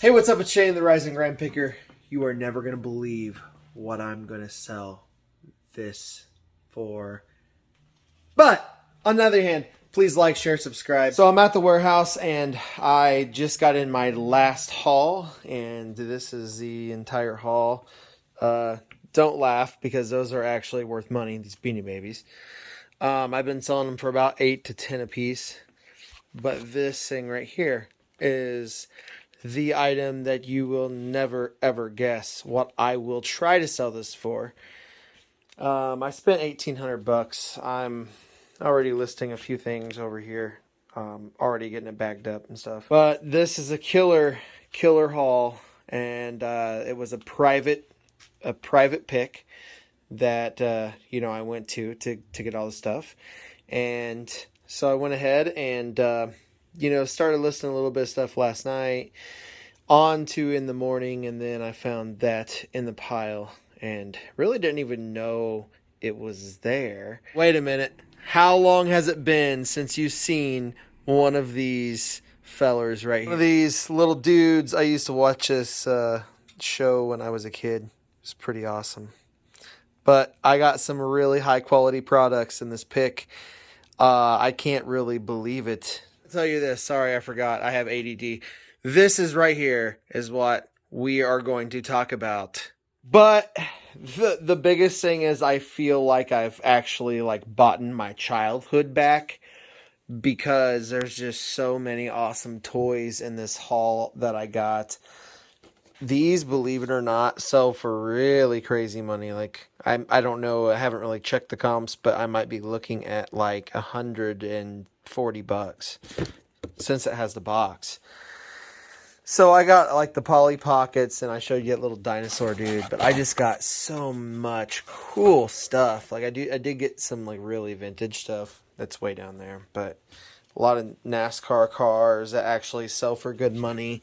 Hey, what's up? It's Shane, the Rising Grand Picker. You are never going to believe what I'm going to sell this for. But, on the other hand, please like, share, subscribe. So I'm at the warehouse, and I just got in my last haul, and this is the entire haul. Don't laugh, because those are actually worth money, these Beanie Babies. I've been selling them for about 8 to 10 a piece. But this thing right here is the item that you will never ever guess what I will try to sell this for. I spent $1,800. I'm already listing a few things over here. Already getting it bagged up and stuff. But this is a killer haul, and it was a private pick that I went to get all the stuff. And so I went ahead and started listing a little bit of stuff last night, on to in the morning, and then I found that in the pile and really didn't even know it was there. Wait a minute. How long has it been since you've seen one of these fellers right here? One of these little dudes. I used to watch this show when I was a kid. It's pretty awesome. But I got some really high quality products in this pick. I can't really believe it. I'll tell you this. Sorry, I forgot. I have ADD. This is right here is what we are going to talk about. But the biggest thing is I feel like I've actually bought my childhood back, because there's just so many awesome toys in this haul that I got. These, believe it or not, sell for really crazy money. I don't know. I haven't really checked the comps, but I might be looking at $140 since it has the box. So I got the Polly Pockets, and I showed you that little dinosaur dude. But I just got so much cool stuff. I did get some really vintage stuff that's way down there, but a lot of NASCAR cars that actually sell for good money.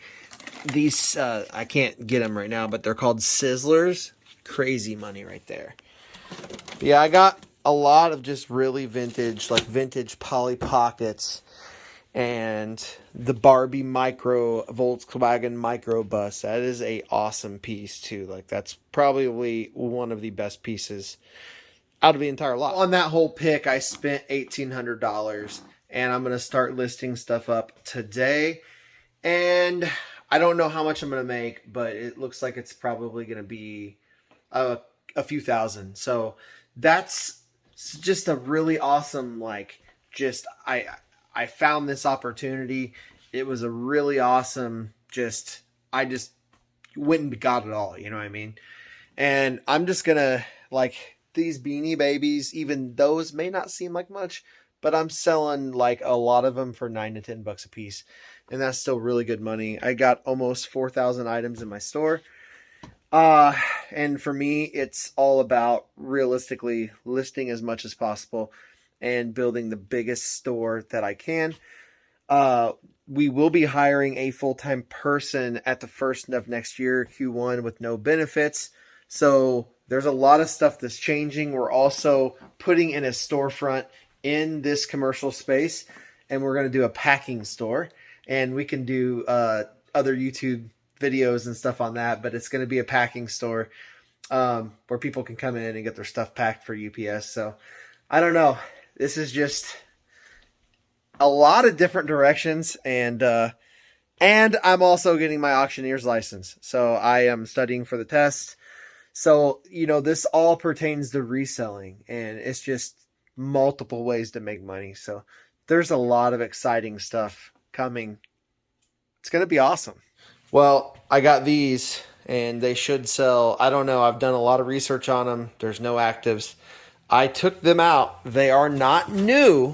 These, I can't get them right now, but they're called Sizzlers. Crazy money right there. But yeah, I got a lot of just really vintage, vintage Polly Pockets, and the Barbie Volkswagen Micro Bus. That is a awesome piece too. That's probably one of the best pieces out of the entire lot. On that whole pick, I spent $1,800, and I'm going to start listing stuff up today. And I don't know how much I'm going to make, but it looks like it's probably going to be a few thousand. So that's just a really awesome, I found this opportunity. It was a really awesome, I just went and got it all, you know what I mean? And I'm just going to, these Beanie Babies, even those may not seem like much, but I'm selling a lot of them for $9 to $10 a piece. And that's still really good money. I got almost 4,000 items in my store. And for me, it's all about realistically listing as much as possible and building the biggest store that I can. We will be hiring a full-time person at the first of next year, Q1, with no benefits. So there's a lot of stuff that's changing. We're also putting in a storefront in this commercial space, and we're going to do a packing store. And we can do other YouTube videos and stuff on that, but it's going to be a packing store where people can come in and get their stuff packed for UPS. So I don't know. This is just a lot of different directions, and I'm also getting my auctioneer's license. So I am studying for the test. So, this all pertains to reselling, and it's just multiple ways to make money. So there's a lot of exciting stuff coming. It's going to be awesome. Well, I got these, and they should sell. I don't know. I've done a lot of research on them. There's no actives. I took them out. They are not new,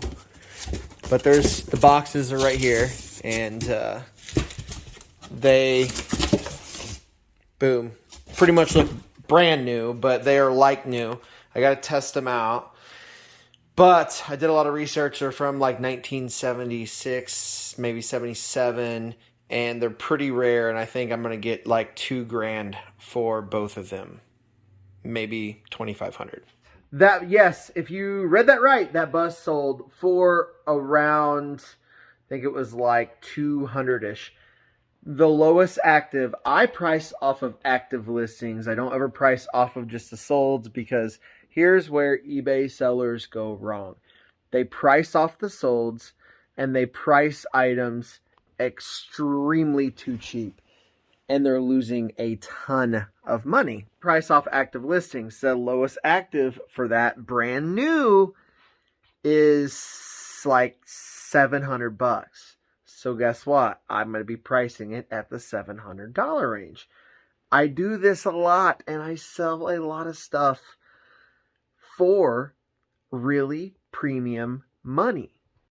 but the boxes are right here, and they, boom, pretty much look brand new, but they are new. I got to test them out. But I did a lot of research. They're from 1976, maybe 77, and they're pretty rare. And I think I'm going to get $2,000 for both of them, maybe $2,500. That, yes, if you read that right, that bus sold for around, I think it was 200-ish. The lowest active, I price off of active listings. I don't ever price off of just the solds, because here's where eBay sellers go wrong. They price off the solds and they price items extremely too cheap, and they're losing a ton of money. Price off active listings. The lowest active for that brand new is like $700. So guess what? I'm going to be pricing it at the $700 range. I do this a lot, and I sell a lot of stuff for really premium money.